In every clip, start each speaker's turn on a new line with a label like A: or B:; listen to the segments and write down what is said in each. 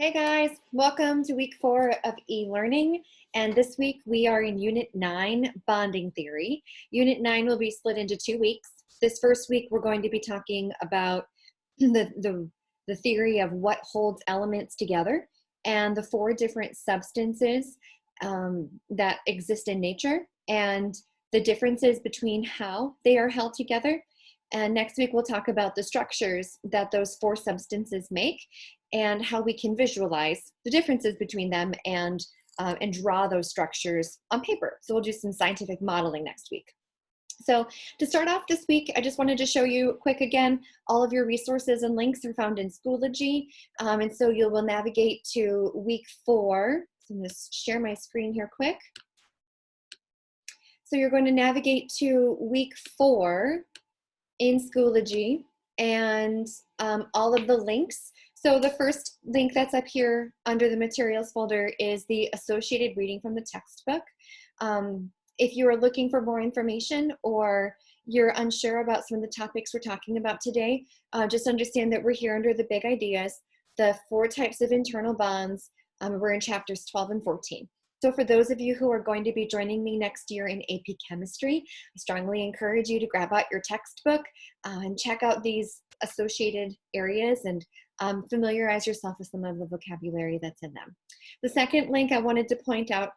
A: Hey guys, welcome to week 4 of e-learning. And this week we are in Unit 9, Bonding Theory. Unit 9 will be split into 2 weeks. This first week we're going to be talking about the theory of what holds elements together and the 4 different substances that exist in nature and the differences between how they are held together. And next week we'll talk about the structures that those 4 substances make and how we can visualize the differences between them and draw those structures on paper. So we'll do some scientific modeling next week. So to start off this week, I just wanted to show you quick again, all of your resources and links are found in Schoology. And so you will navigate to week 4. So I'm going to share my screen here quick. So you're going to navigate to week 4 in Schoology and all of the links. So the first link that's up here under the materials folder is the associated reading from the textbook. If you are looking for more information or you're unsure about some of the topics we're talking about today, just understand that we're here under the big ideas, the 4 types of internal bonds. We're in chapters 12 and 14. So for those of you who are going to be joining me next year in AP Chemistry, I strongly encourage you to grab out your textbook and check out these associated areas and familiarize yourself with some of the vocabulary that's in them. The second link I wanted to point out,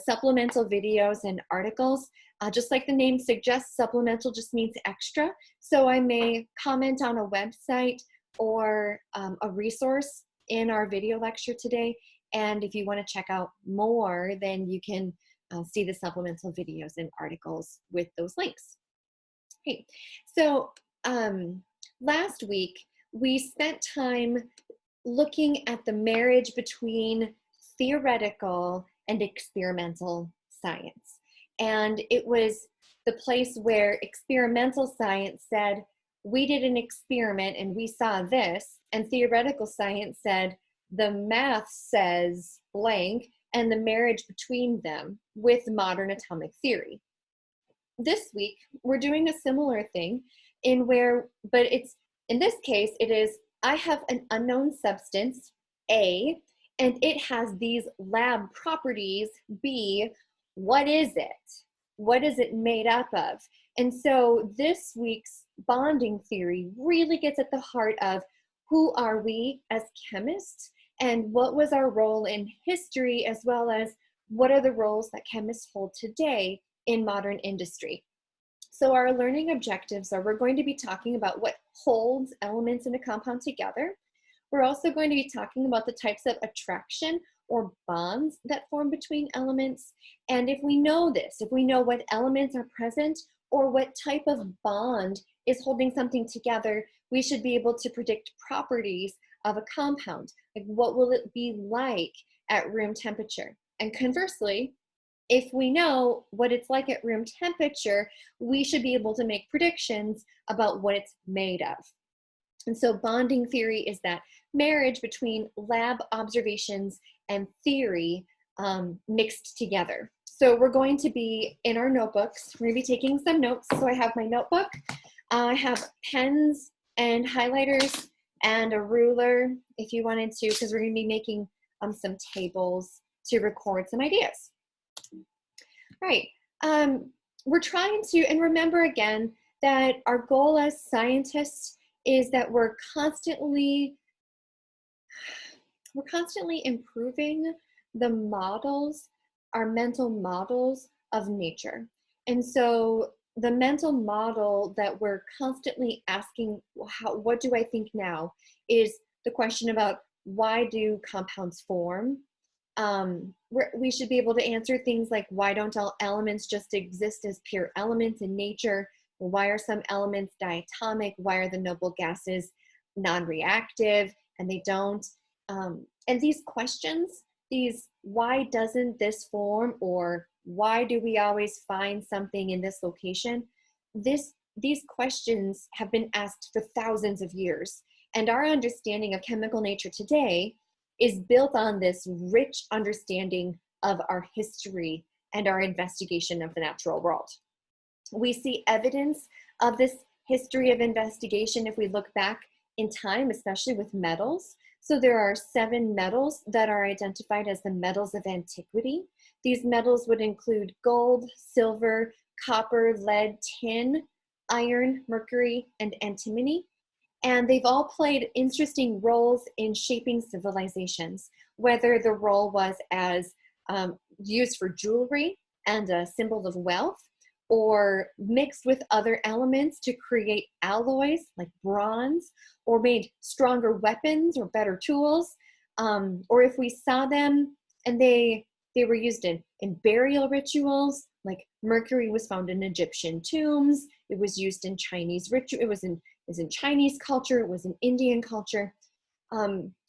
A: supplemental videos and articles. Just like the name suggests, supplemental just means extra. So I may comment on a website or a resource in our video lecture today. And if you want to check out more, then you can see the supplemental videos and articles with those links. Okay, so last week, we spent time looking at the marriage between theoretical and experimental science. And it was the place where experimental science said, we did an experiment and we saw this, and theoretical science said, the math says blank, and the marriage between them with modern atomic theory. This week, we're doing a similar thing in this case, it is, I have an unknown substance, A, and it has these lab properties, B. What is it? What is it made up of? And so this week's bonding theory really gets at the heart of who are we as chemists and what was our role in history, as well as what are the roles that chemists hold today in modern industry. So our learning objectives are, we're going to be talking about what holds elements in a compound together. We're also going to be talking about the types of attraction or bonds that form between elements. And if we know this, if we know what elements are present or what type of bond is holding something together, we should be able to predict properties of a compound. Like, what will it be like at room temperature? And conversely, if we know what it's like at room temperature, we should be able to make predictions about what it's made of. And so bonding theory is that marriage between lab observations and theory mixed together. So we're going to be in our notebooks, we're going to be taking some notes. So I have my notebook, I have pens and highlighters and a ruler if you wanted to, because we're going to be making some tables to record some ideas. All right, we're trying to, and remember again that our goal as scientists is that we're constantly improving the models, our mental models of nature. And so the mental model that we're constantly asking, what do I think now, is the question about why do compounds form? We should be able to answer things like, why don't all elements just exist as pure elements in nature? Why are some elements diatomic? Why are the noble gases non-reactive and they don't? And these questions, why doesn't this form, or why do we always find something in this location? These questions have been asked for thousands of years. And our understanding of chemical nature today is built on this rich understanding of our history and our investigation of the natural world. We see evidence of this history of investigation if we look back in time, especially with metals. So there are 7 metals that are identified as the metals of antiquity. These metals would include gold, silver, copper, lead, tin, iron, mercury, and antimony. And they've all played interesting roles in shaping civilizations, whether the role was as used for jewelry and a symbol of wealth, or mixed with other elements to create alloys like bronze, or made stronger weapons or better tools, or if we saw them and they were used in burial rituals, like mercury was found in Egyptian tombs, it was used in Chinese ritual, it was in Chinese culture, it was in Indian culture.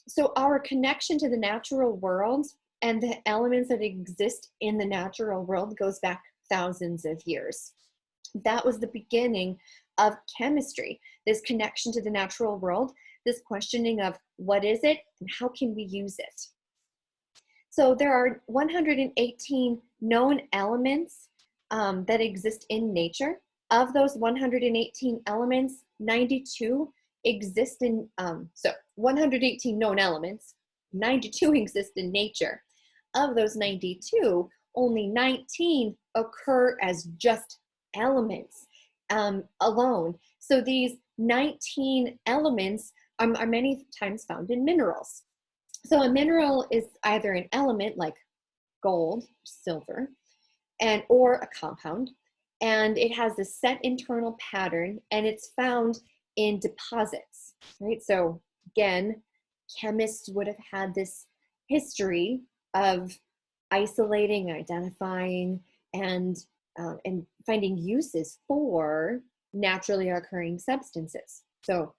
A: So our connection to the natural world and the elements that exist in the natural world goes back thousands of years. That was the beginning of chemistry, this connection to the natural world, this questioning of what is it and how can we use it. So there are 118 known elements that exist in nature. Of those 118 elements, 92 exist in, 118 known elements, 92 exist in nature. Of those 92, only 19 occur as just elements alone. So these 19 elements are many times found in minerals. So a mineral is either an element like gold, silver, or a compound, and it has a set internal pattern, and it's found in deposits, right? So again, chemists would have had this history of isolating, identifying, and finding uses for naturally occurring substances. So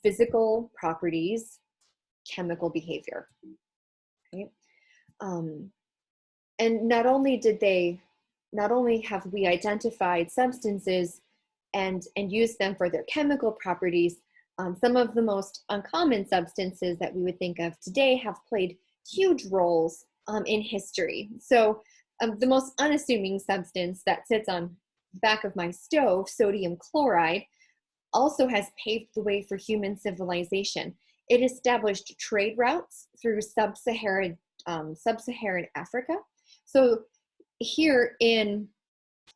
A: physical properties, chemical behavior, right? And not only have we identified substances and used them for their chemical properties, some of the most uncommon substances that we would think of today have played huge roles in history. So the most unassuming substance that sits on the back of my stove, sodium chloride, also has paved the way for human civilization. It established trade routes through sub-Saharan Africa. So here in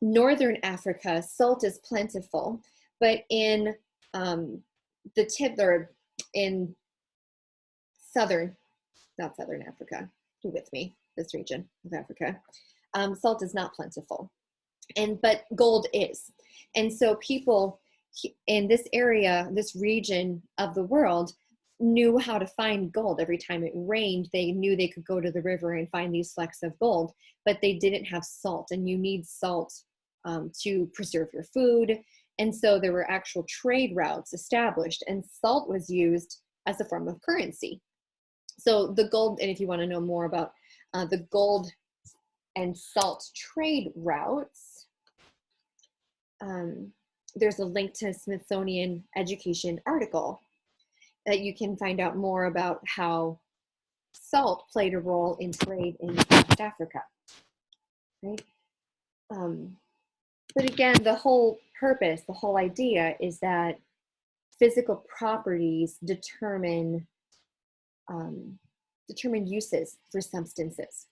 A: northern Africa, salt is plentiful, but in in not southern Africa, you with me, this region of Africa, salt is not plentiful, but gold is. And so people in this area, this region of the world, knew how to find gold. Every time it rained, they knew they could go to the river and find these flecks of gold, but they didn't have salt, and you need salt to preserve your food. And so there were actual trade routes established, and salt was used as a form of currency. So the gold, and if you want to know more about the gold and salt trade routes, there's a link to a Smithsonian Education article that you can find out more about how salt played a role in trade in West Africa, right? But again, the whole purpose, the whole idea is that physical properties determine uses for substances.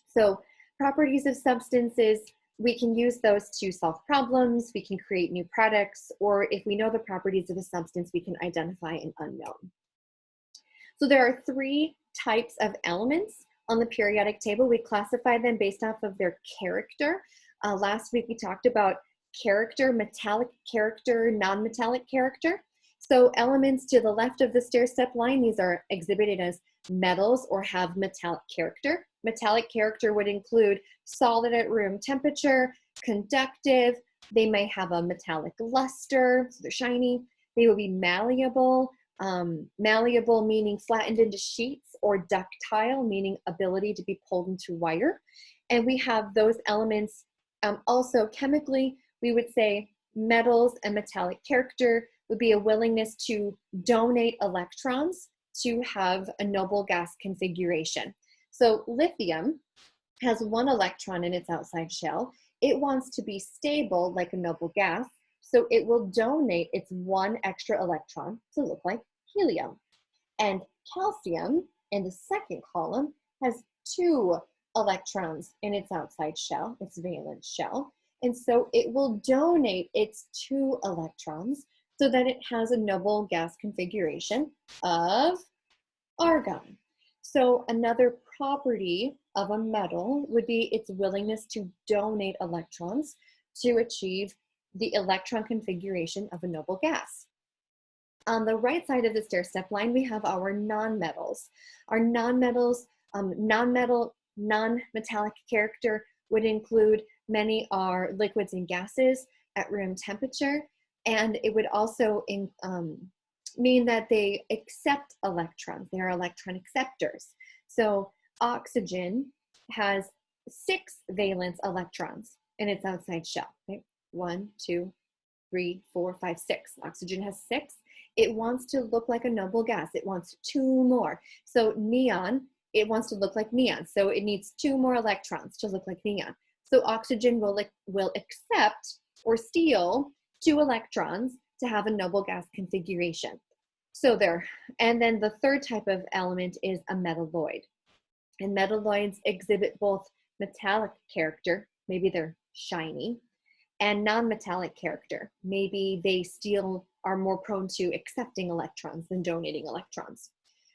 A: So properties of substances, we can use those to solve problems, we can create new products, or if we know the properties of a substance, we can identify an unknown. So there are 3 types of elements on the periodic table. We classify them based off of their character. Last week we talked about character, metallic character, non-metallic character. So elements to the left of the stair-step line, these are exhibited as metals or have metallic character. Metallic character would include solid at room temperature, conductive, they may have a metallic luster, so they're shiny. They will be malleable, malleable meaning flattened into sheets, or ductile meaning ability to be pulled into wire. And we have those elements also chemically. We would say metals and metallic character would be a willingness to donate electrons to have a noble gas configuration. So lithium has 1 electron in its outside shell. It wants to be stable like a noble gas, So it will donate its one extra electron to look like helium. And calcium in the second column has 2 electrons in its outside shell, its valence shell. And so it will donate its 2 electrons so that it has a noble gas configuration of argon. So another property of a metal would be its willingness to donate electrons to achieve the electron configuration of a noble gas. On the right side of the stair-step line, we have our nonmetals. Our nonmetals, non-metallic character would include many are liquids and gases at room temperature, and it would also mean that they accept electrons. They are electron acceptors. So oxygen has 6 valence electrons in its outside shell. Right? 1, 2, 3, 4, 5, 6. Oxygen has 6. It wants to look like a noble gas. It wants 2 more. So neon, it wants to look like neon. So it needs 2 more electrons to look like neon. So oxygen will accept or steal 2 electrons to have a noble gas configuration. So there. And then the third type of element is a metalloid. And metalloids exhibit both metallic character, maybe they're shiny, and non-metallic character. Maybe they are more prone to accepting electrons than donating electrons.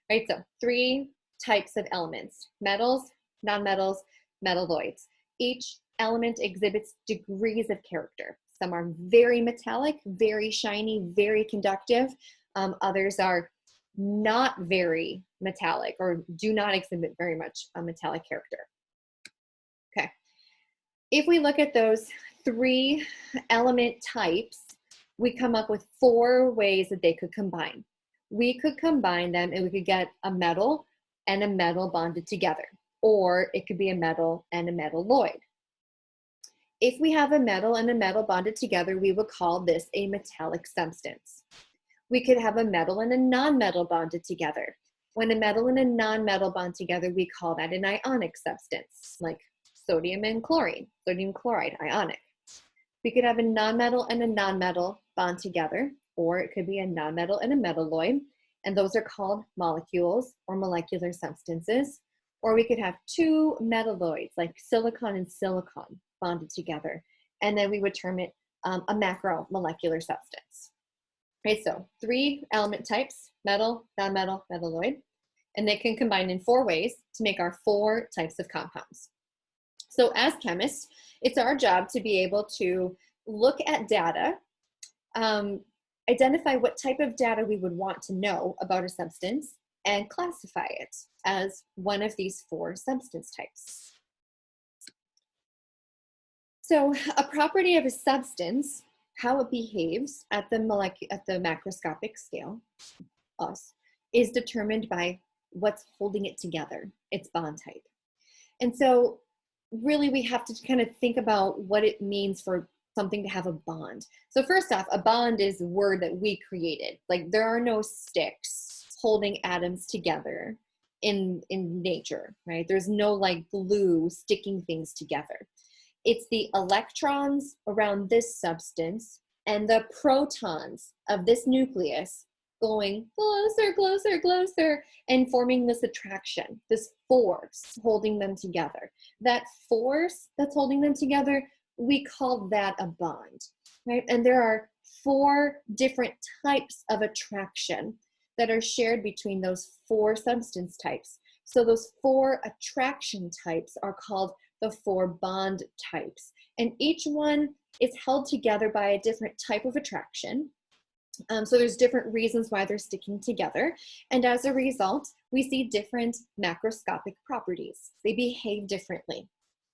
A: Right, so 3 types of elements: metals, nonmetals, metalloids. Each element exhibits degrees of character. Some are very metallic, very shiny, very conductive. Others are not very metallic or do not exhibit very much metallic character. Okay, if we look at those 3 element types, we come up with 4 ways that they could combine. We could combine them and we could get a metal and a metal bonded together, or it could be a metal and a metalloid. If we have a metal and a metal bonded together, we would call this a metallic substance. We could have a metal and a non-metal bonded together. When a metal and a non-metal bond together, we call that an ionic substance, like sodium and chlorine, sodium chloride, ionic. We could have a non-metal and a non-metal bond together, or it could be a non-metal and a metalloid, and those are called molecules or molecular substances. Or we could have 2 metalloids, like silicon and silicon, bonded together, and then we would term it a macromolecular substance. Okay, so 3 element types: metal, non-metal, metalloid, and they can combine in 4 ways to make our 4 types of compounds. So as chemists, it's our job to be able to look at data, identify what type of data we would want to know about a substance, and classify it as one of these 4 substance types. So a property of a substance, how it behaves at the macroscopic scale, is determined by what's holding it together, its bond type. And so really we have to kind of think about what it means for something to have a bond. So first off, a bond is a word that we created. Like, there are no sticks holding atoms together in nature, right? There's no like glue sticking things together. It's the electrons around this substance and the protons of this nucleus going closer, closer, closer, and forming this attraction, this force holding them together. That force that's holding them together, we call that a bond, right? And there are 4 different types of attraction that are shared between those 4 substance types. So those 4 attraction types are called the 4 bond types. And each one is held together by a different type of attraction. So there's different reasons why they're sticking together. And as a result, we see different macroscopic properties. They behave differently,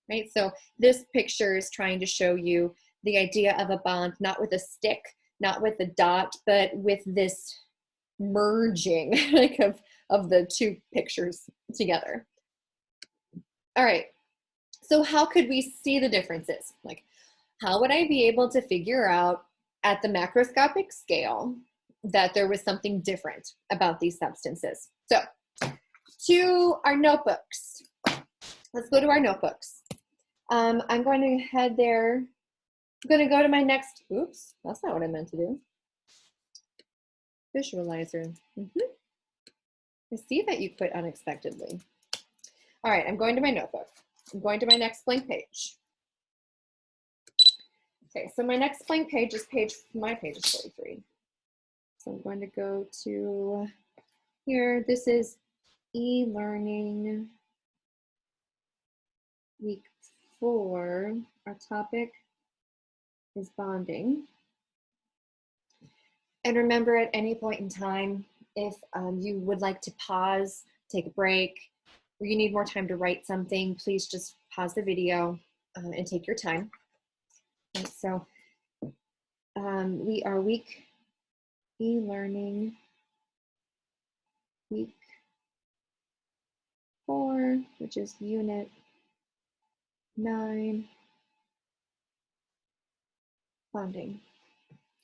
A: right? So this picture is trying to show you the idea of a bond, not with a stick, not with a dot, but with this merging like of the 2 pictures together. All right, so how could we see the differences? Like, how would I be able to figure out at the macroscopic scale that there was something different about these substances? So to our notebooks. Let's go to our notebooks. I'm going to head there I'm gonna go to my next, oops, that's not what I meant to do. Visualizer. I see that you quit unexpectedly. All right, I'm going to my notebook. I'm going to my next blank page. Okay, so my next blank page is my page is 43. So I'm going to go to here. This is e-learning week 4. Our topic is bonding. And remember, at any point in time, if you would like to pause, take a break, or you need more time to write something, please just pause the video and take your time. Okay, so we are e-learning week 4, which is unit 9, bonding.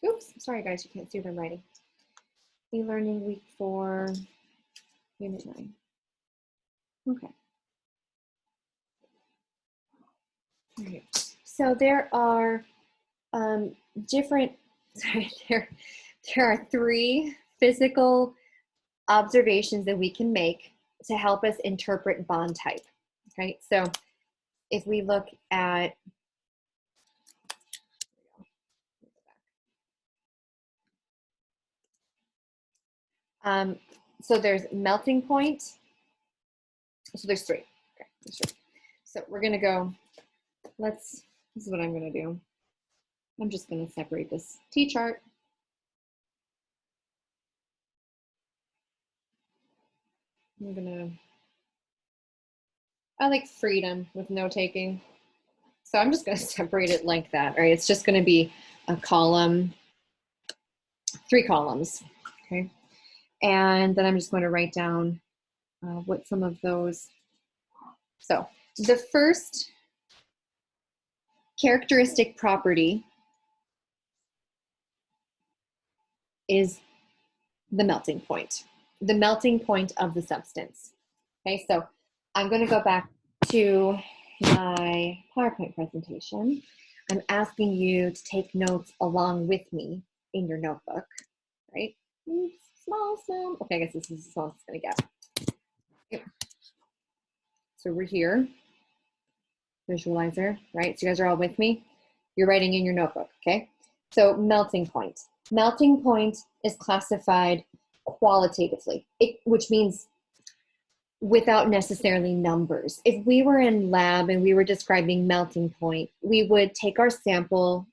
A: Oops, sorry guys, you can't see what I'm writing. E-learning week 4, unit 9. Okay. All right. So there are there are 3 physical observations that we can make to help us interpret bond type. Okay, so if we look at so there's melting point. So there's 3. Okay, there's 3. So we're gonna go. This is what I'm gonna do. I'm just gonna separate this T-chart. I like freedom with no taking. So I'm just gonna separate it like that, right? It's just gonna be a column, 3 columns, okay? And then I'm just going to write down what some of those. So the first characteristic property is the melting point of the substance. Okay, so I'm going to go back to my PowerPoint presentation. I'm asking you to take notes along with me in your notebook, right? Small. Okay, I guess this is as small as it's going to get. Okay. So we're here, visualizer, right? So you guys are all with me? You're writing in your notebook, okay? So melting point. Melting point is classified qualitatively, which means without necessarily numbers. If we were in lab and we were describing melting point, we would take our sample,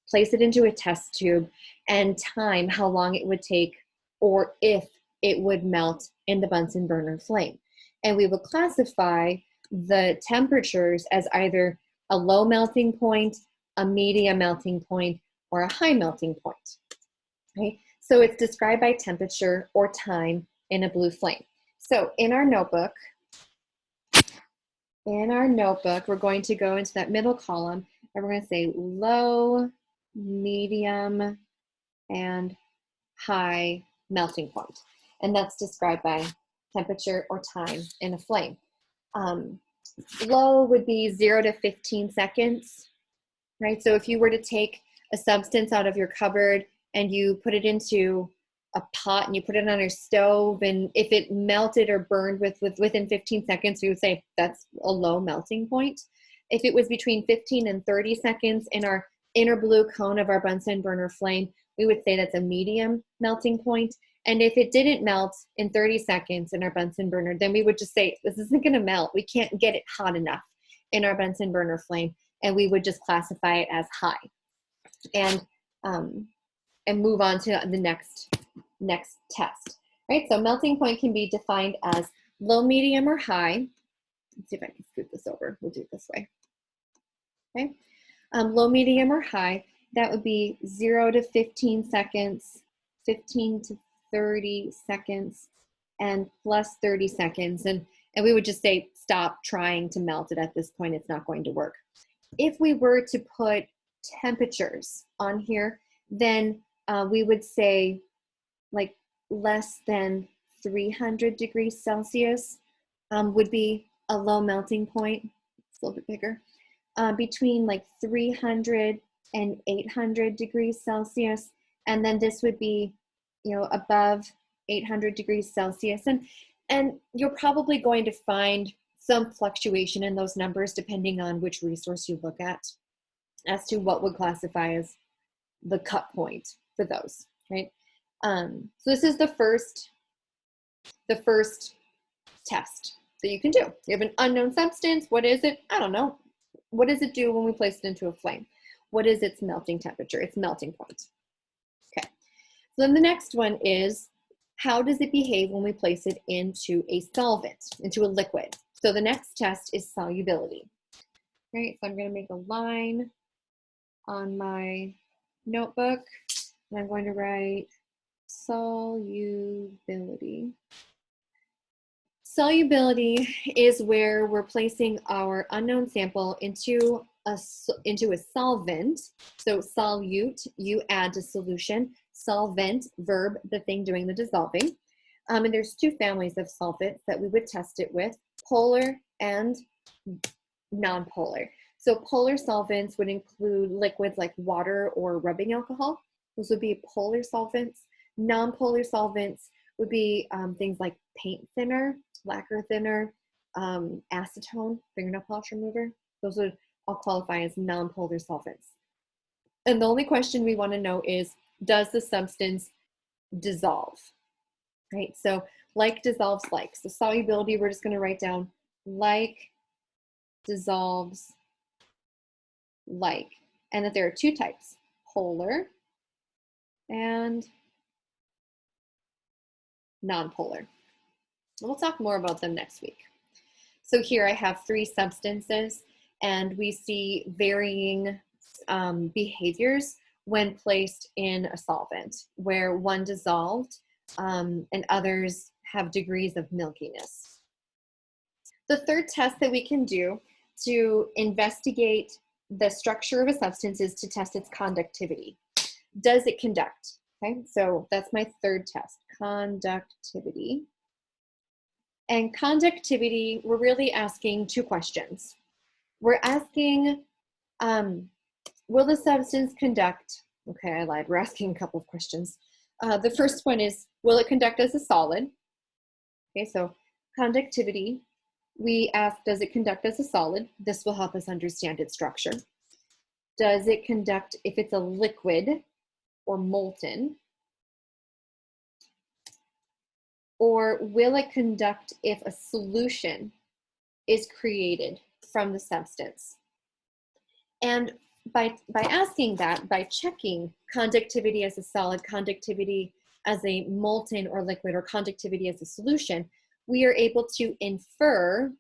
A: place it into a test tube, and time how long it would take or if it would melt in the Bunsen burner flame. And we would classify the temperatures as either a low melting point, a medium melting point, or a high melting point. Okay? So it's described by temperature or time in a blue flame. So in our notebook, we're going to go into that middle column and we're going to say low, medium, and high melting point. And that's described by temperature or time in a flame. Low would be 0 to 15 seconds, right? So if you were to take a substance out of your cupboard and you put it into a pot and you put it on your stove, and if it melted or burned within 15 seconds, we would say that's a low melting point. If it was between 15 and 30 seconds in our inner blue cone of our Bunsen burner flame, we would say that's a medium melting point. And if it didn't melt in 30 seconds in our Bunsen burner, then we would just say, this isn't gonna melt. We can't get it hot enough in our Bunsen burner flame. And we would just classify it as high and move on to the next test, right? So melting point can be defined as low, medium, or high. Let's see if I can scoot this over. We'll do it this way, okay? Low, medium, or high, that would be 0 to 15 seconds, 15 to 30 seconds, and plus 30 seconds. And we would just say, stop trying to melt it at this point. It's not going to work. If we were to put temperatures on here, then we would say like less than 300 degrees Celsius would be a low melting point. It's a little bit bigger. Between like 300 and 800 degrees Celsius. And then this would be, above 800 degrees Celsius. And you're probably going to find some fluctuation in those numbers depending on which resource you look at as to what would classify as the cut point for those, right? So this is the first test that you can do. You have an unknown substance. What is it? I don't know. What does it do when we place it into a flame? What is its melting temperature, its melting point? Okay. So then the next one is, how does it behave when we place it into a solvent, into a liquid? So the next test is solubility. Right, so I'm going to make a line on my notebook, and I'm going to write solubility. Solubility is where we're placing our unknown sample into a solvent. So solute, you add to solution. Solvent, verb, the thing doing the dissolving. And there's two families of solvents that we would test it with, polar and non-polar. So polar solvents would include liquids like water or rubbing alcohol. Those would be polar solvents. Non-polar solvents would be things like paint thinner, lacquer thinner, acetone, fingernail polish remover. Those would all qualify as non-polar solvents. And the only question we want to know is, does the substance dissolve? Right, so like dissolves like. So solubility, we're just going to write down like dissolves like. And that there are two types, polar and non-polar. We'll talk more about them next week. So here I have three substances, and we see varying behaviors when placed in a solvent, where one dissolved and others have degrees of milkiness. The third test that we can do to investigate the structure of a substance is to test its conductivity. Does it conduct? Okay, so that's my third test, conductivity. And conductivity, we're really asking two questions. We're asking, will the substance conduct? Okay, I lied. We're asking a couple of questions. The first one is, will it conduct as a solid? Okay, so conductivity, we ask, does it conduct as a solid? This will help us understand its structure. Does it conduct if it's a liquid or molten? Or will it conduct if a solution is created from the substance? And by asking that, by checking conductivity as a solid, conductivity as a molten or liquid, or conductivity as a solution, we are able to infer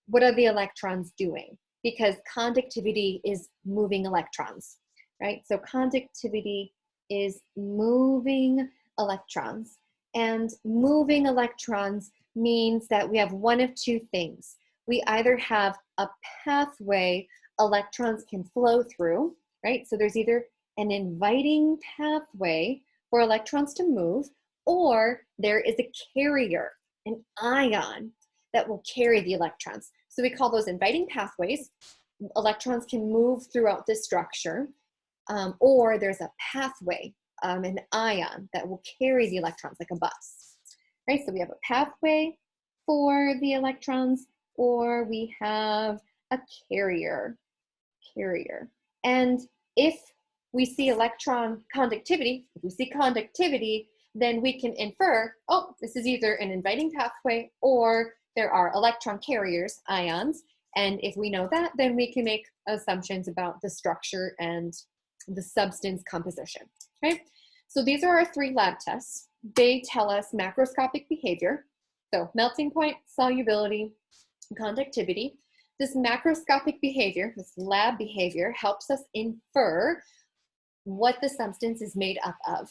A: what are the electrons doing, because conductivity is moving electrons, right? So conductivity is moving electrons. And moving electrons means that we have one of two things. We either have a pathway electrons can flow through, right? So there's either an inviting pathway for electrons to move, or there is a carrier, an ion, that will carry the electrons. So we call those inviting pathways. Electrons can move throughout this structure, or there's a pathway, an ion that will carry the electrons like a bus, right? So we have a pathway for the electrons, or we have a carrier. And if we see electron conductivity, then we can infer, oh, this is either an inviting pathway or there are electron carriers, ions. And if we know that, then we can make assumptions about the structure and the substance composition, right? So these are our three lab tests. They tell us macroscopic behavior, so melting point, solubility, conductivity. This macroscopic behavior, this lab behavior, helps us infer what the substance is made up of.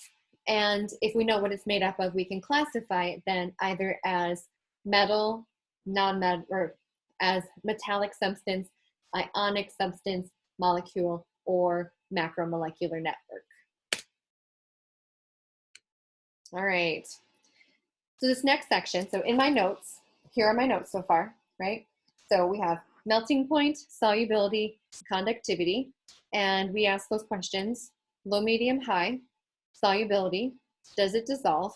A: And if we know what it's made up of, we can classify it then either as metal, non-metal, or as metallic substance, ionic substance, molecule, or macromolecular network. All right. So this next section, so in my notes, here are my notes so far, right? So we have melting point, solubility, conductivity. And we ask those questions: low, medium, high, solubility, does it dissolve,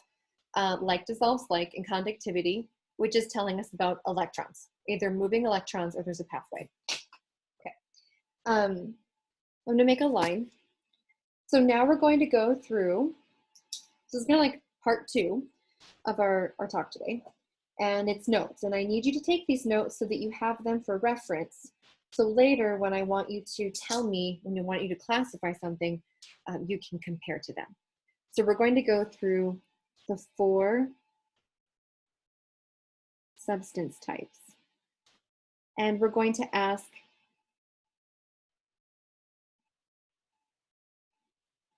A: like dissolves like, and conductivity, which is telling us about electrons, either moving electrons or there's a pathway. Okay, I'm gonna make a line. So now we're going to go through, this is kind of like part 2 of our talk today, and it's notes. And I need you to take these notes so that you have them for reference. So later, when I want you to tell me, when I want you to classify something, you can compare to them. So we're going to go through the 4 substance types. And we're going to ask,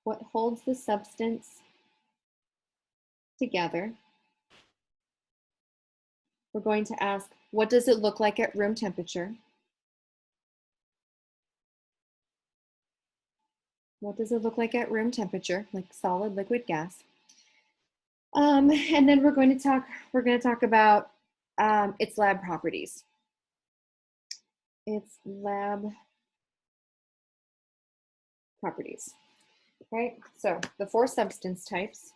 A: what holds the substance together? We're going to ask, what does it look like at room temperature? What does it look like at room temperature, like solid, liquid, gas? And then we're going to talk about its lab properties. Its lab properties. Right? So the 4 substance types.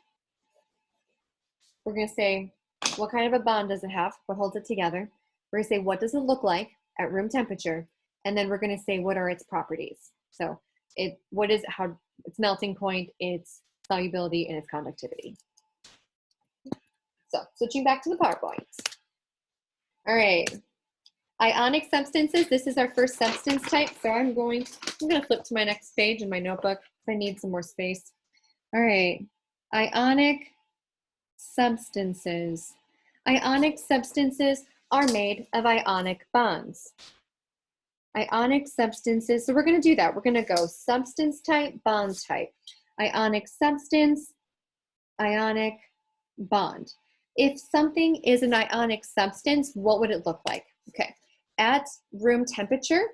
A: We're going to say, what kind of a bond does it have? What holds it together? We're going to say, what does it look like at room temperature? And then we're going to say, what are its properties? So what is how its melting point, its solubility, and its conductivity. So switching back to the PowerPoint. All right. Ionic substances. This is our first substance type. So I'm going to flip to my next page in my notebook if I need some more space. All right. Ionic substances. Ionic substances are made of ionic bonds. Ionic substances, so we're going to do that. We're going to go substance type, bond type. Ionic substance, ionic bond. If something is an ionic substance, what would it look like? Okay, at room temperature,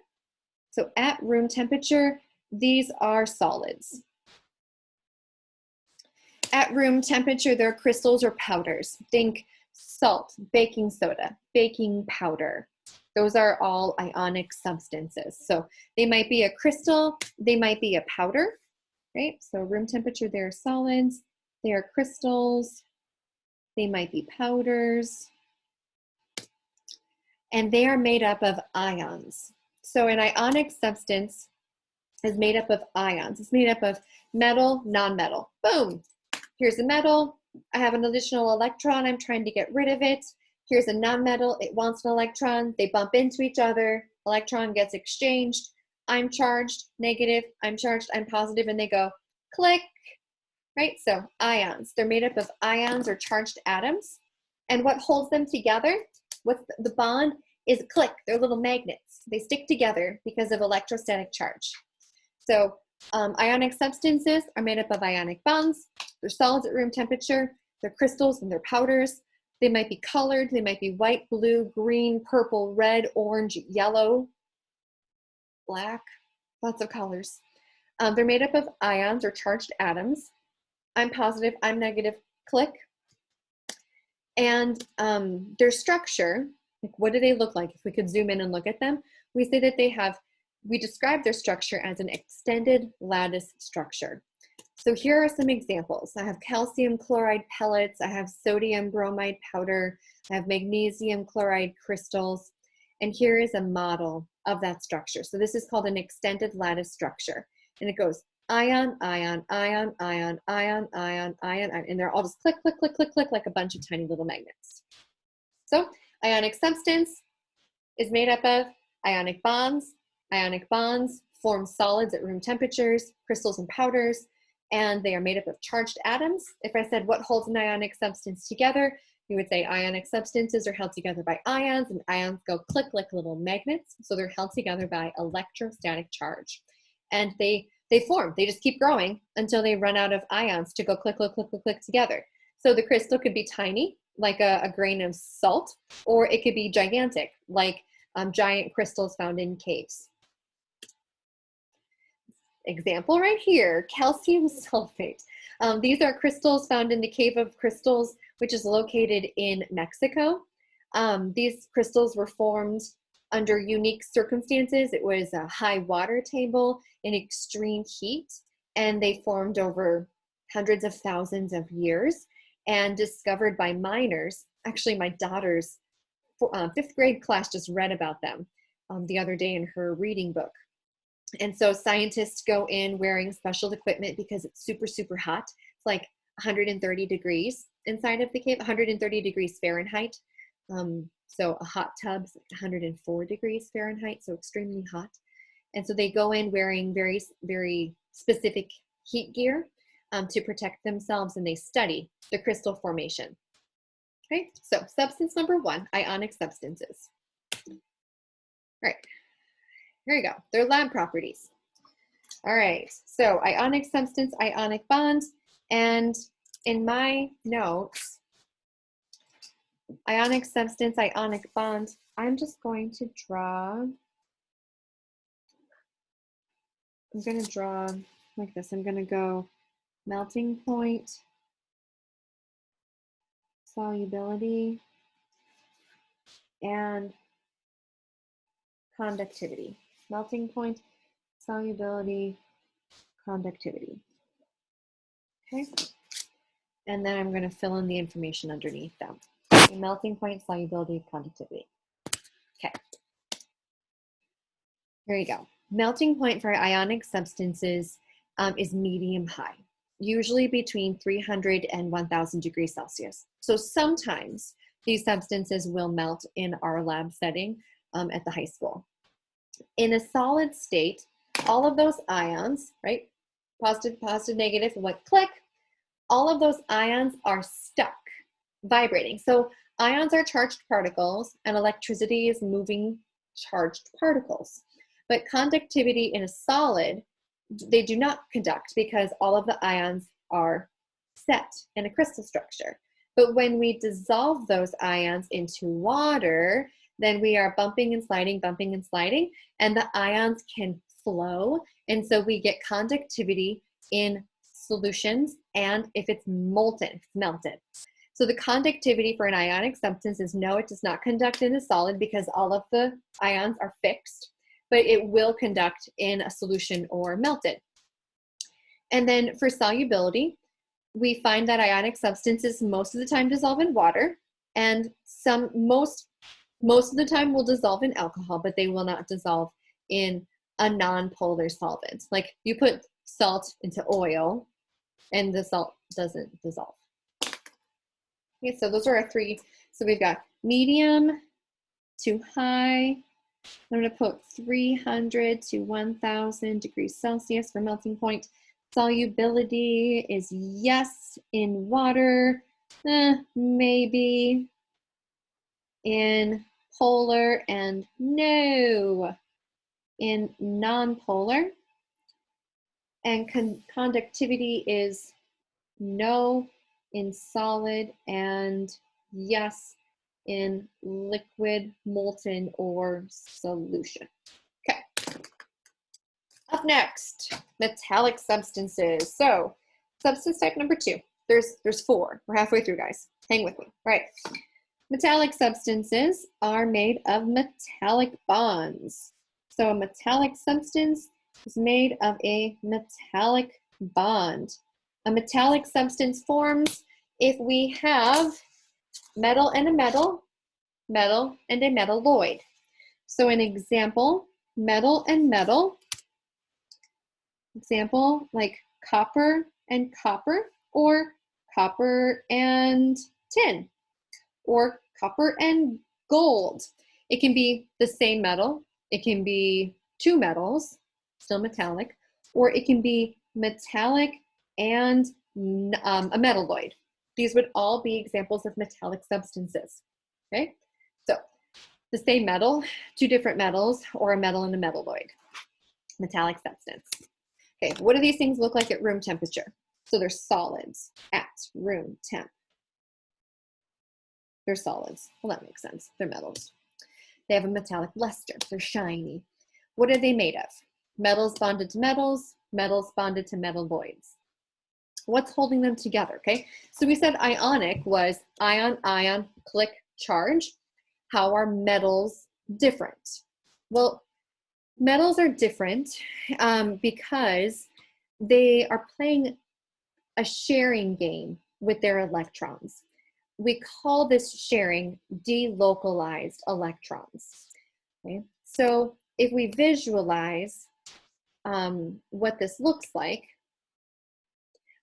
A: so at room temperature, these are solids. At room temperature, they're crystals or powders. Think salt, baking soda, baking powder. Those are all ionic substances. So they might be a crystal, they might be a powder, right? So room temperature, they're solids, they are crystals, they might be powders, and they are made up of ions. So an ionic substance is made up of ions. It's made up of metal, non-metal. Boom, here's a metal, I have an additional electron, I'm trying to get rid of it. Here's a non-metal, it wants an electron, they bump into each other, electron gets exchanged, I'm charged, negative, I'm charged, I'm positive, and they go click, right? So ions, they're made up of ions or charged atoms. And what holds them together, what's the bond, is click, they're little magnets. They stick together because of electrostatic charge. So ionic substances are made up of ionic bonds. They're solids at room temperature, they're crystals and they're powders. They might be colored, they might be white, blue, green, purple, red, orange, yellow, black, lots of colors. They're made up of ions or charged atoms. I'm positive, I'm negative, click. And their structure, like what do they look like? If we could zoom in and look at them, we say that we describe their structure as an extended lattice structure. So here are some examples. I have calcium chloride pellets, I have sodium bromide powder, I have magnesium chloride crystals, and here is a model of that structure. So this is called an extended lattice structure. And it goes ion, ion, ion, ion, ion, ion, ion, ion, and they're all just click, click, click, click, click, like a bunch of tiny little magnets. So ionic substance is made up of ionic bonds. Ionic bonds form solids at room temperatures, crystals and powders, and they are made up of charged atoms. If I said what holds an ionic substance together, you would say ionic substances are held together by ions, and ions go click like little magnets. So they're held together by electrostatic charge. And they form, they just keep growing until they run out of ions to go click, click, click, click, click together. So the crystal could be tiny, like a grain of salt, or it could be gigantic, like giant crystals found in caves. Example right here, calcium sulfate. These are crystals found in the Cave of Crystals, which is located in Mexico. These crystals were formed Under unique circumstances, it was a high water table in extreme heat, and they formed over hundreds of thousands of years and discovered by miners. Actually, my daughter's fifth grade class just read about them the other day in her reading book. And so scientists go in wearing special equipment because it's super, super hot. It's like 130 degrees inside of the cave, 130 degrees Fahrenheit. So a hot tub is like 104 degrees Fahrenheit, so extremely hot. And so they go in wearing very, very specific heat gear to protect themselves, and they study the crystal formation. Okay, so substance number 1, ionic substances. All right, here you go. Their lab properties. All right, so ionic substance, ionic bond, and in my notes, ionic substance, ionic bond, I'm just going to draw, I'm going to draw like this. I'm going to go melting point, solubility, and conductivity. Melting point, solubility, conductivity. Okay, and then I'm going to fill in the information underneath them. Okay, melting point, solubility, conductivity. Okay, here you go. Melting point for ionic substances is medium high, usually between 300 and 1000 degrees Celsius. So sometimes these substances will melt in our lab setting at the high school. In a solid state, all of those ions, right, positive, positive, negative, what click, all of those ions are stuck, vibrating. So ions are charged particles, and electricity is moving charged particles. But conductivity in a solid, they do not conduct because all of the ions are set in a crystal structure. But when we dissolve those ions into water, then we are bumping and sliding, and the ions can flow. And so we get conductivity in solutions, and if it's molten, it's melted. So the conductivity for an ionic substance is no, it does not conduct in a solid because all of the ions are fixed, but it will conduct in a solution or melted. And then for solubility, we find that ionic substances most of the time dissolve in water, and most of the time will dissolve in alcohol, but they will not dissolve in a non-polar solvent. Like you put salt into oil and the salt doesn't dissolve. Okay, so those are our 3. So we've got medium to high. I'm going to put 300 to 1000 degrees Celsius for melting point. Solubility is yes in water, maybe in polar, and no in non-polar. And conductivity is no in solid and yes in liquid, molten, or solution. Okay. Up next, metallic substances. So substance type number 2. There's 4. We're halfway through, guys. Hang with me. All right. Metallic substances are made of metallic bonds. So a metallic substance is made of a metallic bond. A metallic substance forms if we have metal and a metal, metal and a metalloid. So an example, metal and metal, example like copper and copper, or copper and tin, or copper and gold. It can be the same metal, it can be 2 metals, still metallic, or it can be metallic and a metalloid. These would all be examples of metallic substances. Okay, so the same metal, 2 different metals, or a metal and a metalloid. Metallic substance. Okay, what do these things look like at room temperature? So they're solids at room temp. They're solids. Well, that makes sense. They're metals. They have a metallic luster. They're shiny. What are they made of? Metals bonded to metals, metals bonded to metalloids. What's holding them together, okay? So we said ionic was ion, ion, click, charge. How are metals different. Well, metals are different because they are playing a sharing game with their electrons. We call this sharing delocalized electrons. Okay? So if we visualize what this looks like,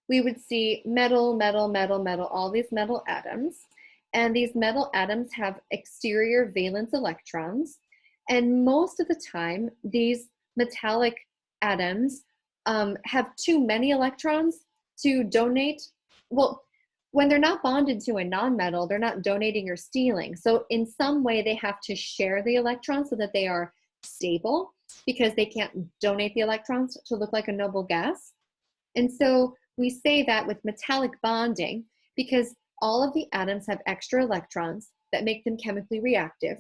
A: we would see metal, metal, metal, metal, all these metal atoms. And these metal atoms have exterior valence electrons. And most of the time, these metallic atoms have too many electrons to donate. Well, when they're not bonded to a nonmetal, they're not donating or stealing. So in some way, they have to share the electrons so that they are stable, because they can't donate the electrons to look like a noble gas. And so we say that with metallic bonding, because all of the atoms have extra electrons that make them chemically reactive,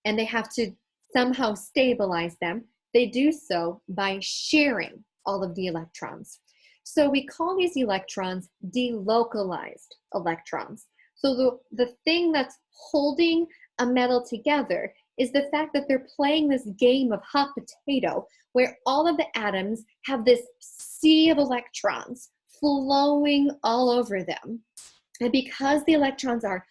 A: and they have to somehow stabilize them. They do so by sharing all of the electrons. So we call these electrons delocalized electrons. So the thing that's holding a metal together is the fact that they're playing this game of hot potato, where all of the atoms have this sea of electrons flowing all over them. And because the electrons are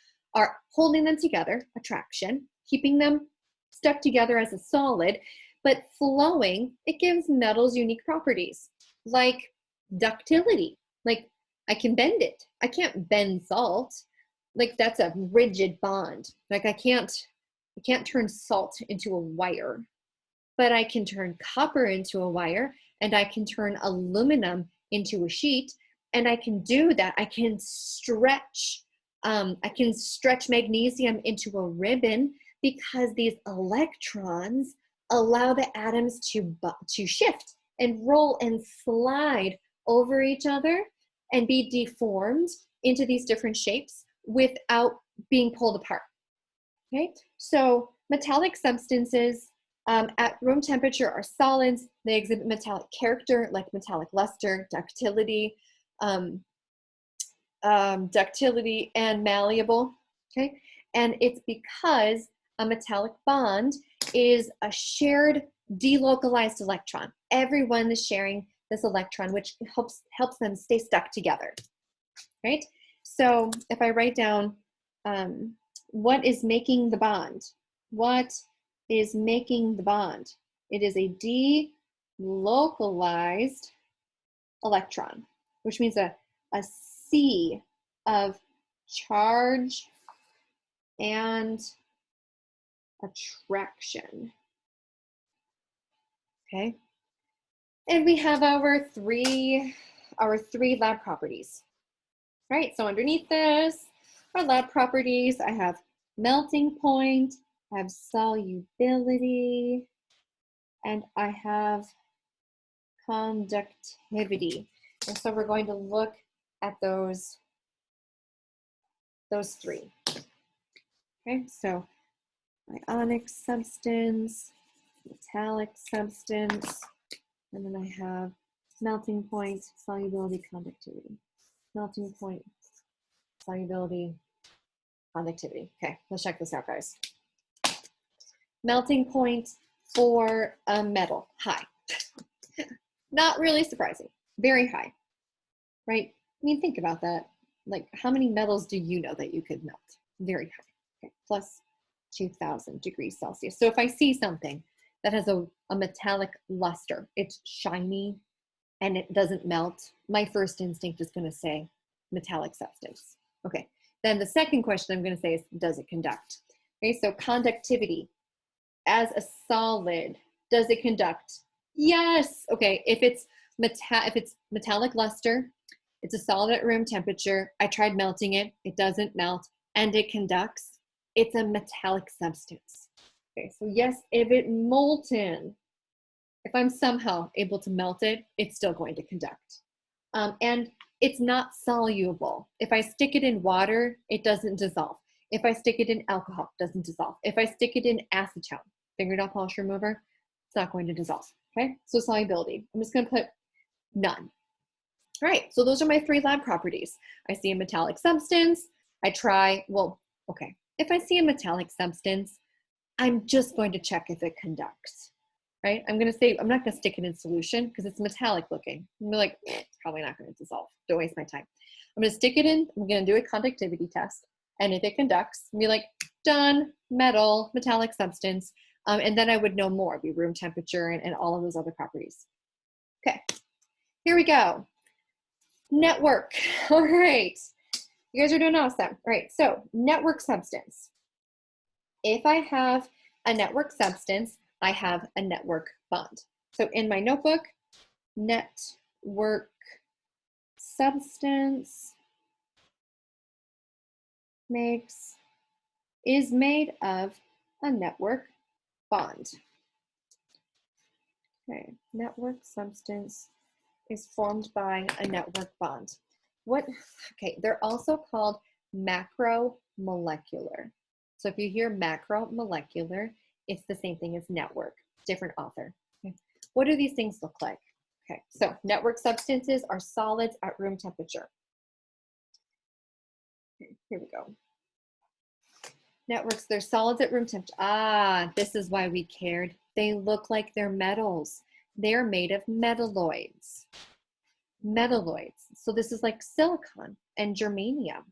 A: holding them together, attraction, keeping them stuck together as a solid, but flowing, it gives metals unique properties, like ductility. Like, I can bend it. I can't bend salt. Like, that's a rigid bond. Like, I can't turn salt into a wire, but I can turn copper into a wire, and I can turn aluminum into a sheet, and I can do that. I can stretch magnesium into a ribbon, because these electrons allow the atoms to shift and roll and slide over each other and be deformed into these different shapes without being pulled apart. Okay, so metallic substances at room temperature are solids. They exhibit metallic character, like metallic luster, ductility, and malleable. Okay, and it's because a metallic bond is a shared delocalized electron. Everyone is sharing this electron, which helps them stay stuck together. Right? So if I write down what is making the bond? What is making the bond? It is a delocalized electron, which means a sea of charge and attraction. Okay, and we have our three lab properties. Right, so underneath this, our lab properties, I have melting point, I have solubility, and I have conductivity. And so we're going to look at those three. Okay, so ionic substance, metallic substance, and then I have melting point, solubility, conductivity. Melting point, solubility, conductivity. Okay, let's check this out, guys. Melting point for a metal, high. Not really surprising, very high, right? I mean, think about that. Like, how many metals do you know that you could melt? Very high, okay, plus 2000 degrees Celsius. So if I see something that has a metallic luster, it's shiny and it doesn't melt, my first instinct is going to say metallic substance. Okay, then the second question I'm going to say is, does it conduct? Okay, so conductivity. As a solid, does it conduct? Yes. Okay, if it's metallic luster, it's a solid at room temperature. I tried melting it, it doesn't melt, and it conducts. It's a metallic substance. Okay, so yes, if it molten, if I'm somehow able to melt it, it's still going to conduct. And it's not soluble. If I stick it in water, it doesn't dissolve. If I stick it in alcohol, it doesn't dissolve. If I stick it in acetone, fingernail polish remover, it's not going to dissolve. Okay, so solubility. I'm just going to put none. All right, so those are my three lab properties. I see a metallic substance. I try, well, okay, if I see a metallic substance, I'm just going to check if it conducts, right? I'm going to say, I'm not going to stick it in solution because it's metallic looking. I'm gonna be like, it's probably not going to dissolve. Don't waste my time. I'm going to stick it in. I'm going to do a conductivity test. And if it conducts, I'm be like, done, metal, metallic substance. And then I would know more, be room temperature and all of those other properties. Okay, here we go. Network. All right. You guys are doing awesome. All right, so network substance. If I have a network substance, I have a network bond. So in my notebook, network substance is made of a network bond. Okay, network substance is formed by a network bond. Okay, they're also called macromolecular. So if you hear macromolecular, it's the same thing as network, different author. Okay. What do these things look like? Okay, so network substances are solids at room temperature. Okay, here we go. Networks, they're solids at room temperature. Ah, this is why we cared. They look like they're metals. They're made of metalloids. Metalloids. So this is like silicon and germanium.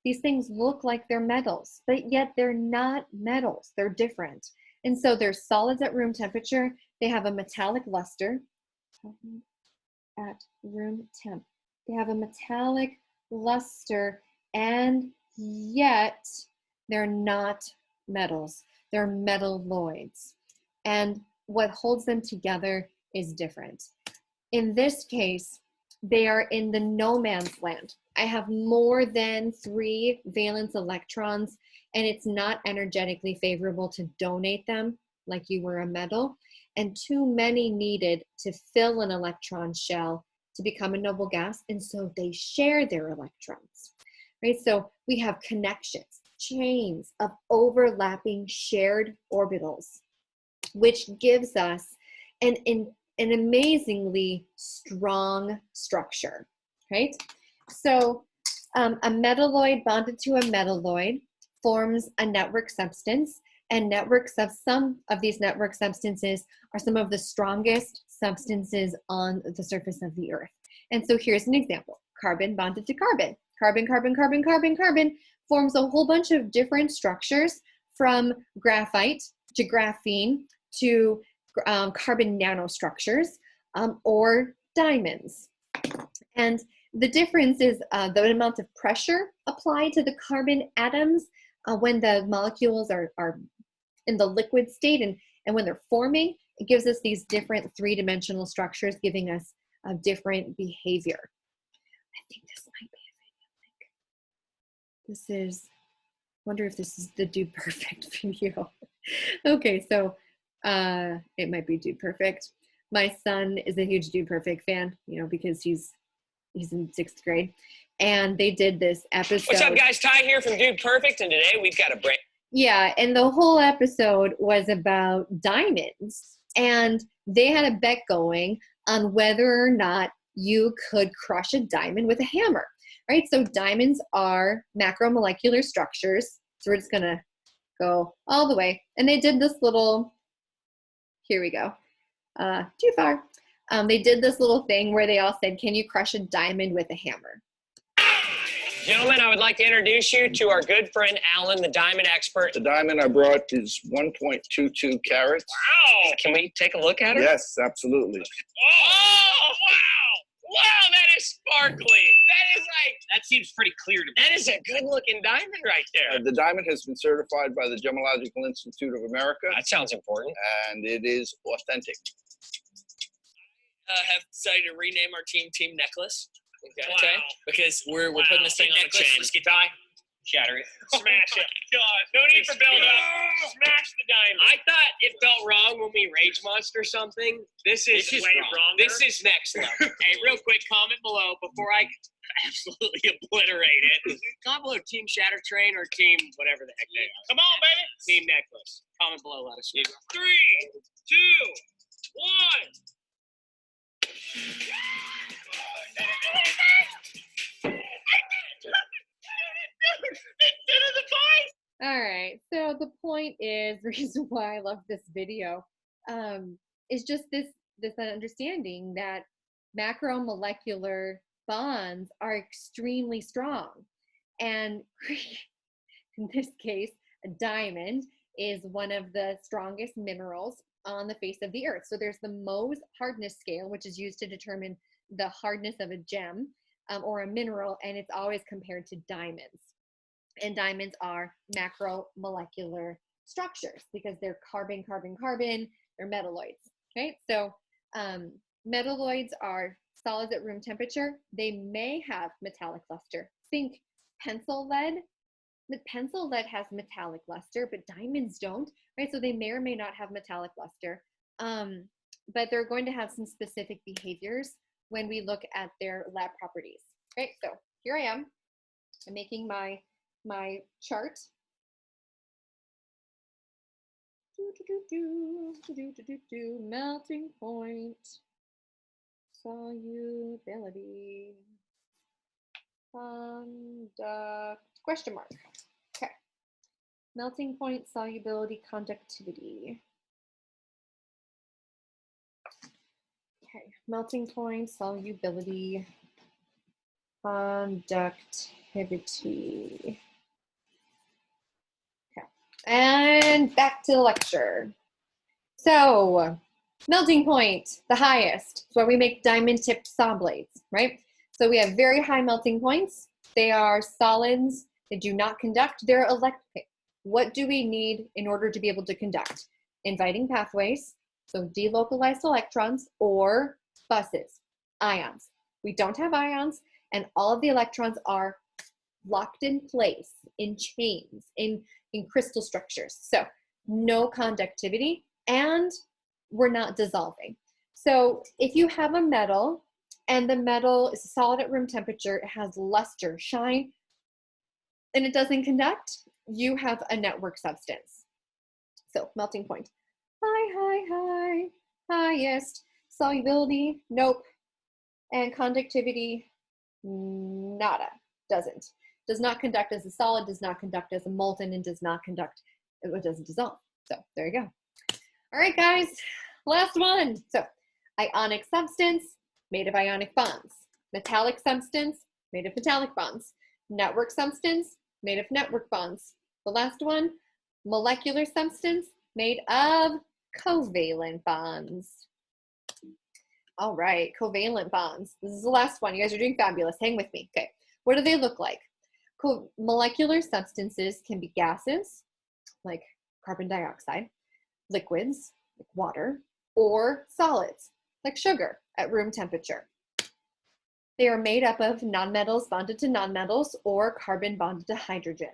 A: These things look like they're metals, but yet they're not metals. They're different. And so they're solids at room temperature. They have a metallic luster at room temp. They have a metallic luster, and yet they're not metals. They're metalloids. And what holds them together is different. In this case, they are in the no man's land. I have more than 3 valence electrons, and it's not energetically favorable to donate them like you were a metal, and too many needed to fill an electron shell to become a noble gas, and so they share their electrons, right? So we have connections, chains of overlapping shared orbitals, which gives us an amazingly strong structure, right? So a metalloid bonded to a metalloid forms a network substance, and some of these network substances are some of the strongest substances on the surface of the earth. And so here's an example. Carbon bonded to carbon. Carbon, carbon, carbon, carbon, carbon forms a whole bunch of different structures, from graphite to graphene to carbon nanostructures, or diamonds. And the difference is the amount of pressure applied to the carbon atoms when the molecules are in the liquid state, and when they're forming, it gives us these different 3-dimensional structures, giving us a different behavior. I think this might be a video link. This is, wonder if this is the Dude Perfect video. Okay, so it might be Dude Perfect. My son is a huge Dude Perfect fan, you know, because he's in 6th grade, and they did this episode.
B: What's up, guys? Ty here from Dude Perfect, and today we've got a break.
A: Yeah, and the whole episode was about diamonds, and they had a bet going on whether or not you could crush a diamond with a hammer, right? So diamonds are macromolecular structures, so we're just gonna go all the way. And they did this little, here we go, too far. They did this little thing where they all said, can you crush a diamond with a hammer?
B: Gentlemen, I would like to introduce you to our good friend, Alan, the diamond expert.
C: The diamond I brought is 1.22 carats.
B: Wow! Can we take a look at her?
C: Yes, absolutely.
B: Oh, wow! Wow, that is sparkly. That is like, that seems pretty clear to me. That is a good-looking diamond right there.
C: The diamond has been certified by the Gemological Institute of America.
B: That sounds important.
C: And it is authentic.
D: Have decided to rename our team Team Necklace.
B: Okay.
D: Because we're putting this thing on a chain.
B: Let's get Ty. Shatter it. Smash it. God, no need for build-up. Smash the diamond. I thought it felt wrong when we rage monster something. This is way wrong. This is next level. Hey, real quick, comment below before I absolutely obliterate it. Comment below Team Shatter Train or Team whatever the heck they are. Come on, baby. Team Necklace. Comment below. Let us know. 3, 2, 1.
A: All right, so the point is, the reason why I love this video is just this understanding that macromolecular bonds are extremely strong. And in this case, a diamond is one of the strongest minerals on the face of the earth. So there's the Mohs hardness scale, which is used to determine the hardness of a gem or a mineral, and it's always compared to diamonds. And diamonds are macromolecular structures because they're carbon, carbon, carbon, they're metalloids, right? So metalloids are solids at room temperature. They may have metallic luster. Think pencil lead. The pencil lead has metallic luster, but diamonds don't, right? So they may or may not have metallic luster, but they're going to have some specific behaviors when we look at their lab properties, right? So here I am. I'm making my chart. Melting point, solubility, conduct, question mark. Okay. Melting point, solubility, conductivity. Okay. Melting point, solubility, conductivity. Okay. And back to the lecture. So, melting point, the highest. It's where we make diamond-tipped saw blades, right? So we have very high melting points. They are solids. They do not conduct. They're electric. What do we need in order to be able to conduct? Inviting pathways, so delocalized electrons, or buses, ions. We don't have ions, and all of the electrons are locked in place, in chains, in crystal structures. So no conductivity, and we're not dissolving. So if you have a metal, and the metal is solid at room temperature, it has luster, shine, and it doesn't conduct, you have a network substance. So melting point, high, highest. Solubility, nope. And conductivity, nada, doesn't. Does not conduct as a solid, does not conduct as a molten, and does not conduct, it doesn't dissolve. So there you go. All right, guys, last one. So ionic substance, made of ionic bonds. Metallic substance, made of metallic bonds. Network substance, made of network bonds. The last one, molecular substance, made of covalent bonds. All right, covalent bonds. This is the last one. You guys are doing fabulous. Hang with me. Okay, what do they look like? Molecular substances can be gases, like carbon dioxide, liquids, like water, or solids, like sugar at room temperature. They are made up of nonmetals bonded to nonmetals or carbon bonded to hydrogen.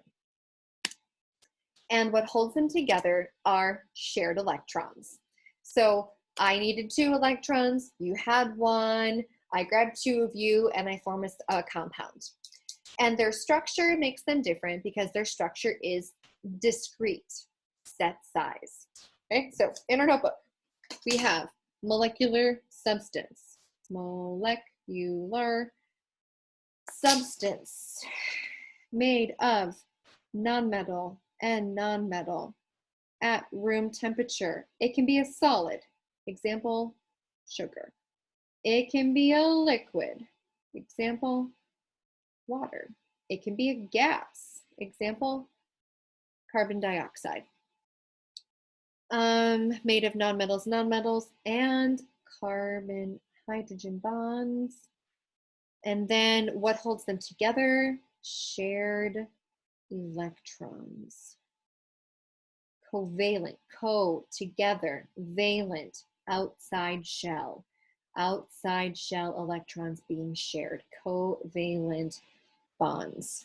A: And what holds them together are shared electrons. So I needed 2 electrons, you had 1, I grabbed 2 of you, and I form a compound. And their structure makes them different because their structure is discrete, set size. Okay, so in our notebook, we have molecular substance. Molecular substance made of nonmetal and nonmetal at room temperature. It can be a solid, example, sugar. It can be a liquid, example, water. It can be a gas, example, carbon dioxide. Made of nonmetals, and carbon hydrogen bonds. And then what holds them together? Shared electrons. Covalent, co, together, valent, outside shell. Outside shell electrons being shared, covalent bonds.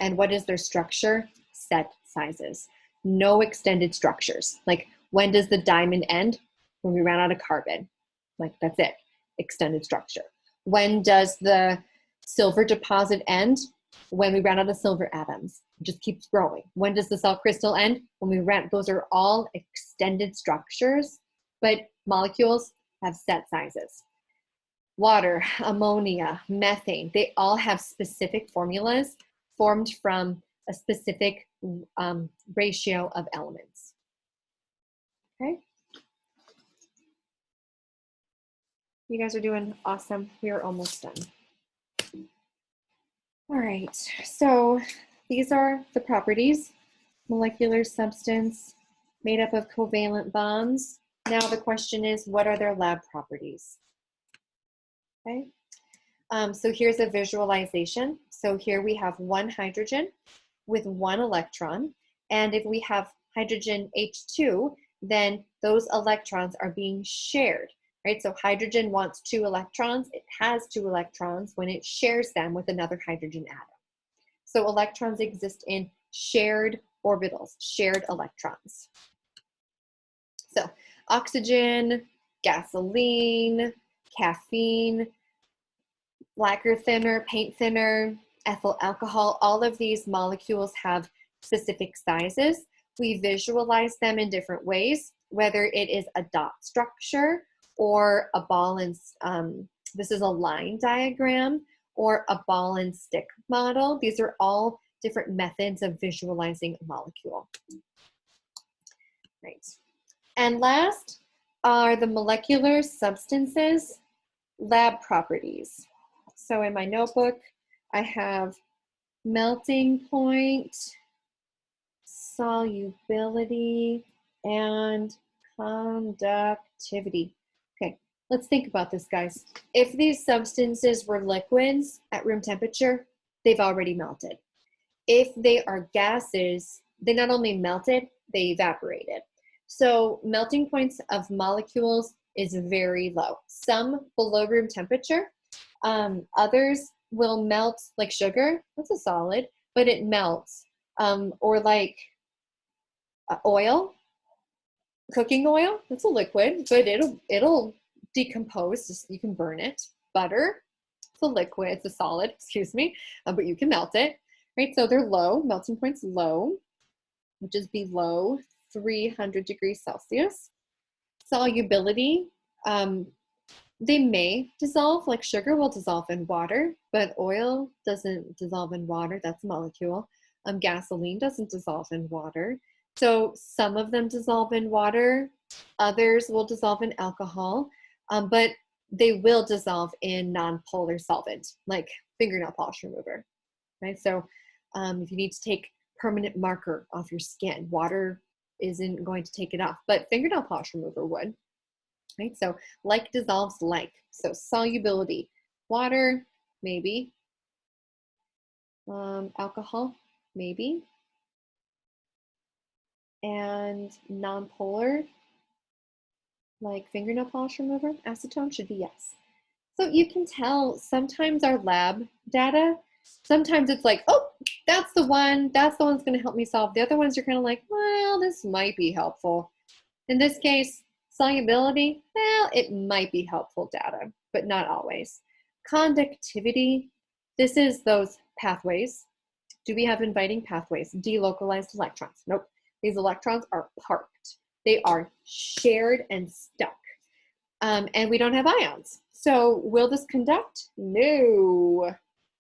A: And what is their structure? Set sizes. No extended structures. Like, when does the diamond end? When we ran out of carbon. Like, that's it. Extended structure. When does the silver deposit end? When we ran out of silver atoms. It just keeps growing. When does the salt crystal end? When we ran, those are all extended structures, but molecules have set sizes. Water, ammonia, methane, they all have specific formulas formed from a specific ratio of elements. Okay. You guys are doing awesome. We are almost done. All right, so these are the properties. Molecular substance made up of covalent bonds. Now the question is, what are their lab properties? Okay, so here's a visualization. So here we have one hydrogen with one electron, and if we have hydrogen H2, then those electrons are being shared, right? So hydrogen wants 2 electrons. It has 2 electrons when it shares them with another hydrogen atom. So electrons exist in shared orbitals, shared electrons. So oxygen, gasoline, caffeine, lacquer thinner, paint thinner, ethyl alcohol, all of these molecules have specific sizes. We visualize them in different ways, whether it is a dot structure or a ball and, this is a line diagram, or a ball and stick model. These are all different methods of visualizing a molecule. Right. And last are the molecular substances lab properties. So in my notebook, I have melting point, solubility, and conductivity. Okay, let's think about this, guys. If these substances were liquids at room temperature, they've already melted. If they are gases, they not only melted, they evaporated. So melting points of molecules is very low. Some below room temperature, others will melt like sugar. That's a solid, but it melts. Or like oil, cooking oil, that's a liquid, but it'll decompose. Just, you can burn it. Butter, it's a liquid, it's a solid, excuse me, but you can melt it, right? So they're low, melting point's low, which is below 300 degrees Celsius. Solubility, they may dissolve, like sugar will dissolve in water, but oil doesn't dissolve in water, that's a molecule. Gasoline doesn't dissolve in water. So some of them dissolve in water, others will dissolve in alcohol, but they will dissolve in non-polar solvent, like fingernail polish remover, right? So if you need to take permanent marker off your skin, water isn't going to take it off, but fingernail polish remover would, right? So like dissolves like. So solubility, water, maybe. Alcohol, maybe. And non-polar, like fingernail polish remover, acetone should be yes. So you can tell sometimes our lab data, sometimes it's like, oh, that's the one that's going to help me solve. The other ones you're kind of like, well, this might be helpful. In this case, solubility, well, it might be helpful data, but not always. Conductivity, this is those pathways. Do we have inviting pathways? Delocalized electrons? Nope. These electrons are parked. They are shared and stuck. And we don't have ions. So will this conduct? No.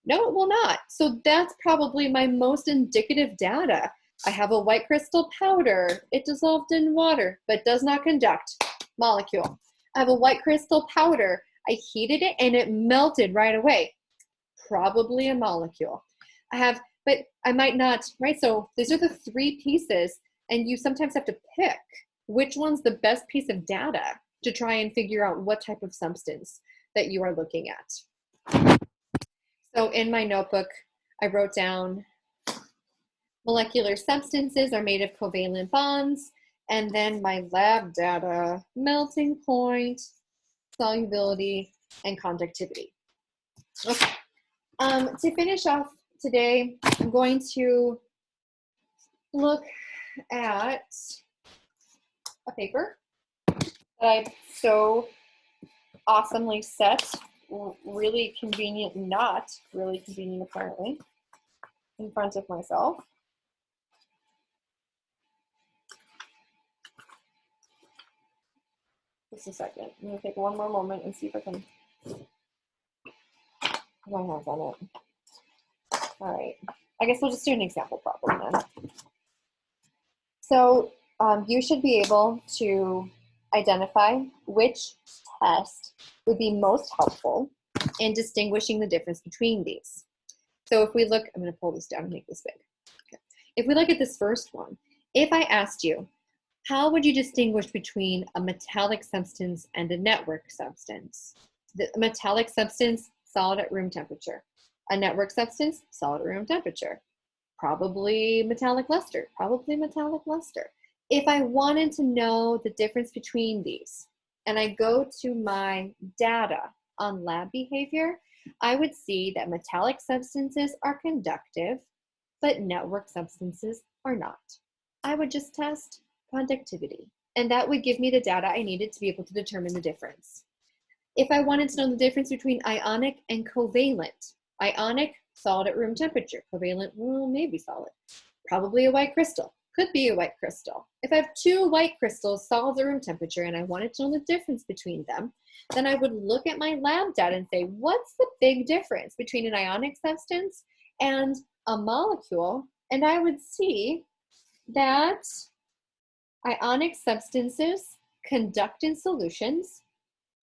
A: No, it will not. So that's probably my most indicative data. I have a white crystal powder. It dissolved in water, but does not conduct. Molecule. I have a white crystal powder. I heated it and it melted right away. Probably a molecule. But I might not, right? So these are the 3 pieces, and you sometimes have to pick which one's the best piece of data to try and figure out what type of substance that you are looking at. So in my notebook, I wrote down molecular substances are made of covalent bonds, and then my lab data, melting point, solubility, and conductivity. Okay. To finish off today, I'm going to look at a paper that I so awesomely set, really convenient, not really convenient apparently, in front of myself. Just a second. I'm going to take one more moment and see if I can put my hands on it. All right. I guess we'll just do an example problem then. So you should be able to identify which test would be most helpful in distinguishing the difference between these. So if we look, I'm going to pull this down and make this big. Okay. If we look at this first one, if I asked you, how would you distinguish between a metallic substance and a network substance? The metallic substance, solid at room temperature. A network substance, solid at room temperature. Probably metallic luster, probably metallic luster. If I wanted to know the difference between these, and I go to my data on lab behavior, I would see that metallic substances are conductive, but network substances are not. I would just test conductivity, and that would give me the data I needed to be able to determine the difference. If I wanted to know the difference between ionic and covalent, ionic, solid at room temperature, covalent, well, maybe solid. Probably a white crystal, could be a white crystal. If I have two white crystals, solid at room temperature, and I wanted to know the difference between them, then I would look at my lab data and say, what's the big difference between an ionic substance and a molecule? And I would see that ionic substances conduct in solutions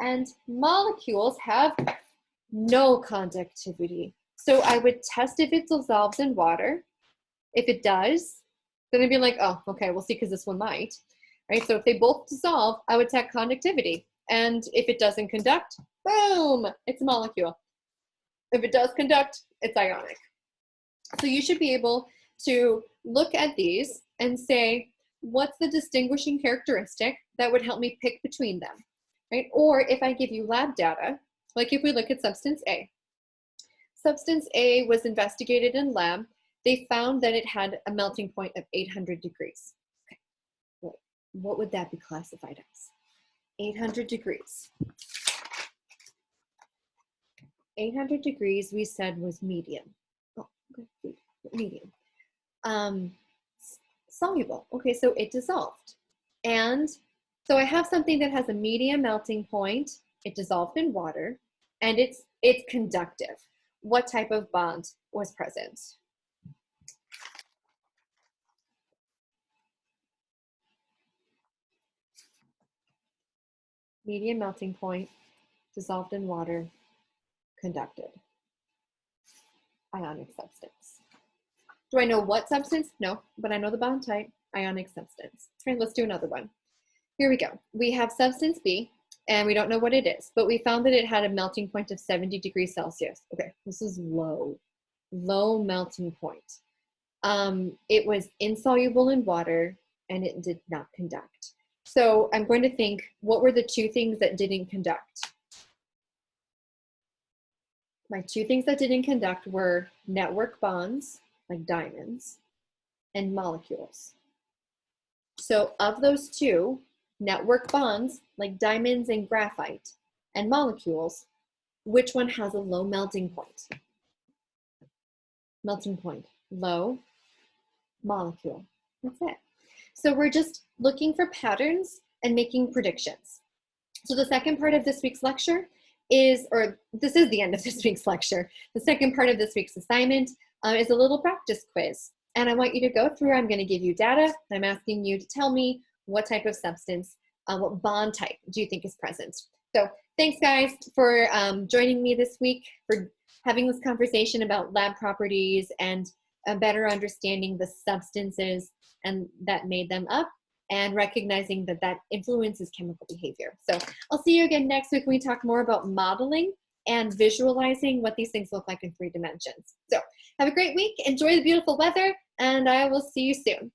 A: and molecules have no conductivity. So I would test if it dissolves in water. If it does, then I'd be like, oh, okay, we'll see, because this one might, right? So if they both dissolve, I would check conductivity. And if it doesn't conduct, boom, it's a molecule. If it does conduct, it's ionic. So you should be able to look at these and say, what's the distinguishing characteristic that would help me pick between them, right? Or if I give you lab data, like if we look at substance A. Substance A was investigated in lab. They found that it had a melting point of 800 degrees. Okay. Well, what would that be classified as? 800 degrees. 800 degrees we said was medium. Oh, okay, medium. Soluble. Okay, so it dissolved. And so I have something that has a medium melting point. It dissolved in water, and it's conductive. What type of bond was present? Medium melting point, dissolved in water, conducted. Ionic substance. Do I know what substance? No, but I know the bond type, ionic substance. Okay, let's do another one. Here we go. We have substance B, and we don't know what it is, but we found that it had a melting point of 70 degrees Celsius. Okay, this is low melting point. It was insoluble in water, and it did not conduct. So I'm going to think, what were the two things that didn't conduct? My two things that didn't conduct were network bonds, like diamonds, and molecules. So of those two, network bonds, like diamonds and graphite, and molecules, which one has a low melting point? Melting point, low, molecule. That's it. So we're just looking for patterns and making predictions. So the second part of this week's lecture is, or this is the end of this week's lecture. The second part of this week's assignment is a little practice quiz. And I want you to go through, I'm going to give you data. I'm asking you to tell me what type of substance, what bond type do you think is present. So thanks guys for joining me this week, for having this conversation about lab properties and better understanding the substances and that made them up, and recognizing that that influences chemical behavior. So I'll see you again next week when we talk more about modeling and visualizing what these things look like in 3 dimensions. So have a great week, enjoy the beautiful weather, and I will see you soon.